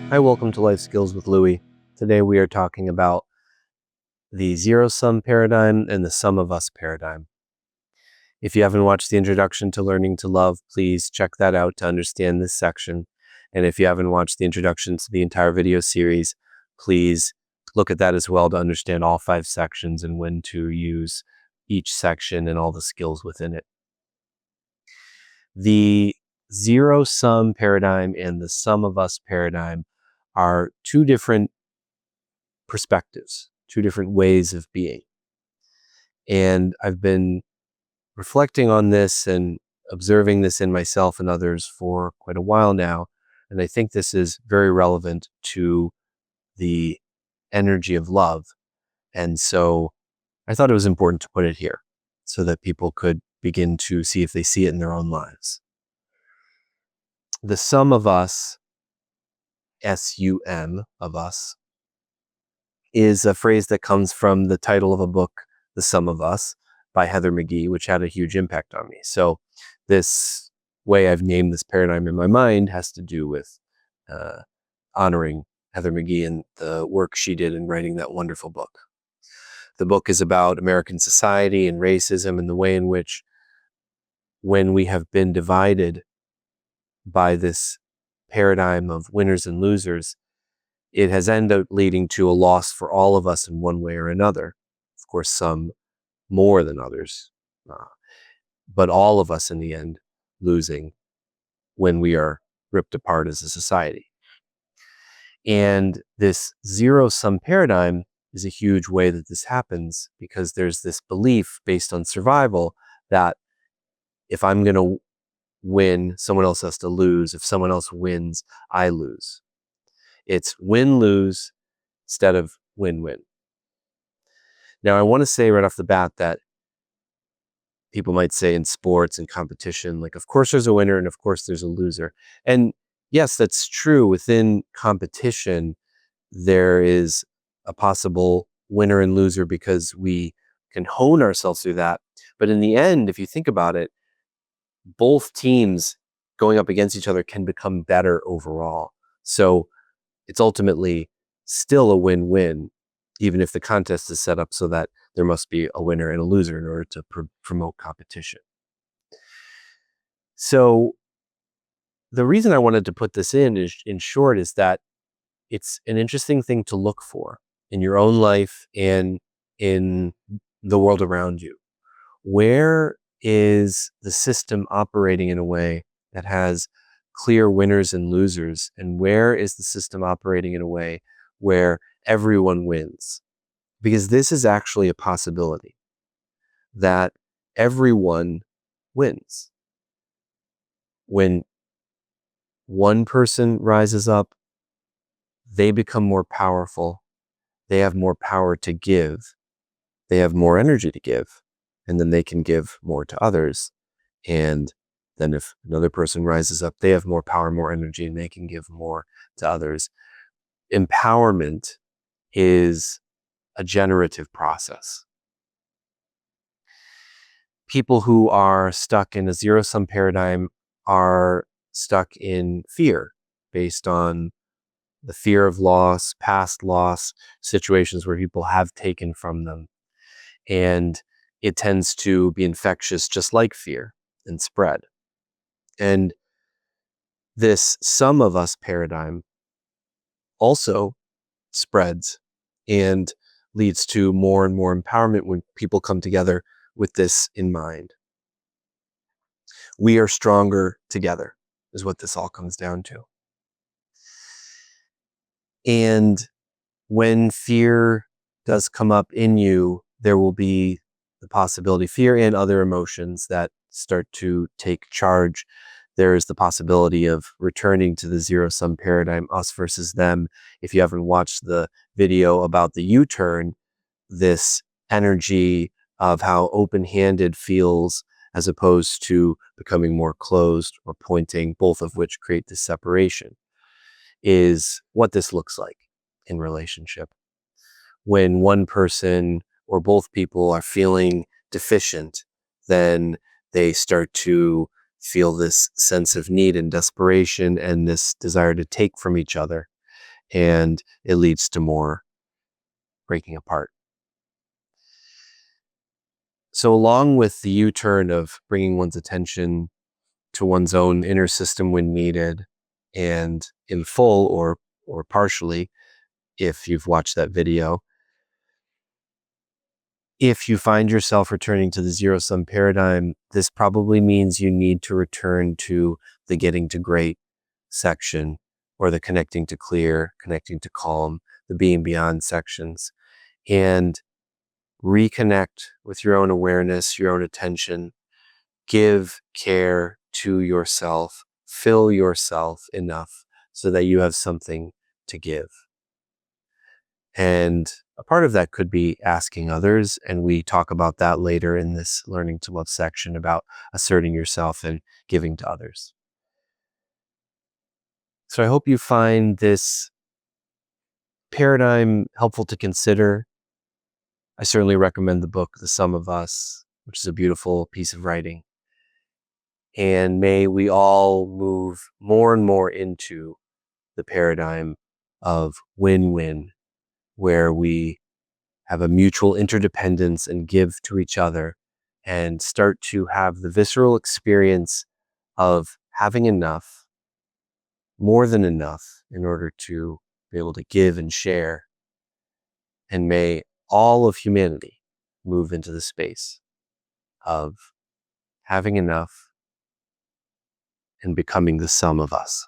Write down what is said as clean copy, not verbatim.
Hi, welcome to Life Skills with Louie. Today we are talking about the zero-sum paradigm and the sum of us paradigm. If you haven't watched the introduction to Learning to Love, please check that out to understand this section. And if you haven't watched the introduction to the entire video series, please look at that as well to understand all 5 sections and when to use each section and all the skills within it. The zero-sum paradigm and the sum of us paradigm are two different perspectives, two different ways of being. And I've been reflecting on this and observing this in myself and others for quite a while now. And I think this is very relevant to the energy of love. And so I thought it was important to put it here so that people could begin to see if they see it in their own lives. The sum of us, S-U-M of us, is a phrase that comes from the title of a book, The Sum of Us, by Heather McGhee, which had a huge impact on me. So this way I've named this paradigm in my mind has to do with honoring Heather McGhee and the work she did in writing that wonderful book. The book is about American society and racism and the way in which, when we have been divided by this paradigm of winners and losers, it has ended up leading to a loss for all of us in one way or another. Of course, some more than others, but all of us in the end losing when we are ripped apart as a society. And this zero-sum paradigm is a huge way that this happens because there's this belief based on survival that if I'm going to win, someone else has to lose. If someone else wins, I lose. It's win-lose instead of win-win. Now, I want to say right off the bat that people might say in sports and competition, like, of course there's a winner and of course there's a loser. And yes, that's true. Within competition, there is a possible winner and loser because we can hone ourselves through that. But in the end, if you think about it, both teams going up against each other can become better overall. So it's ultimately still a win-win, even if the contest is set up so that there must be a winner and a loser in order to promote competition. So the reason I wanted to put this in short, is that it's an interesting thing to look for in your own life and in the world around you. Where is the system operating in a way that has clear winners and losers? And where is the system operating in a way where everyone wins? Because this is actually a possibility that everyone wins. When one person rises up, they become more powerful. They have more power to give. They have more energy to give. And then they can give more to others. And then if another person rises up, they have more power, more energy, and they can give more to others. Empowerment is a generative process. People who are stuck in a zero-sum paradigm are stuck in fear based on the fear of loss, past loss, situations where people have taken from them. And it tends to be infectious just like fear and spread. And this sum of us paradigm also spreads and leads to more and more empowerment when people come together with this in mind. We are stronger together is what this all comes down to. And when fear does come up in you, there will be the possibility, fear and other emotions that start to take charge. There is the possibility of returning to the zero-sum paradigm, us versus them. If you haven't watched the video about the U-turn, this energy of how open-handed feels as opposed to becoming more closed or pointing, both of which create this separation, is what this looks like in relationship. When one person or both people are feeling deficient, then they start to feel this sense of need and desperation and this desire to take from each other. and it leads to more breaking apart. So along with the U-turn of bringing one's attention to one's own inner system when needed and in full or partially, if you've watched that video, if you find yourself returning to the zero-sum paradigm, this probably means you need to return to the getting to great section, or the connecting to clear, connecting to calm, the being beyond sections, and reconnect with your own awareness, your own attention, give care to yourself, fill yourself enough so that you have something to give. And a part of that could be asking others. And we talk about that later in this Learning to Love section about asserting yourself and giving to others. So I hope you find this paradigm helpful to consider. I certainly recommend the book, The Sum of Us, which is a beautiful piece of writing. And may we all move more and more into the paradigm of win-win, where we have a mutual interdependence and give to each other and start to have the visceral experience of having enough, more than enough, in order to be able to give and share. And may all of humanity move into the space of having enough and becoming the sum of us.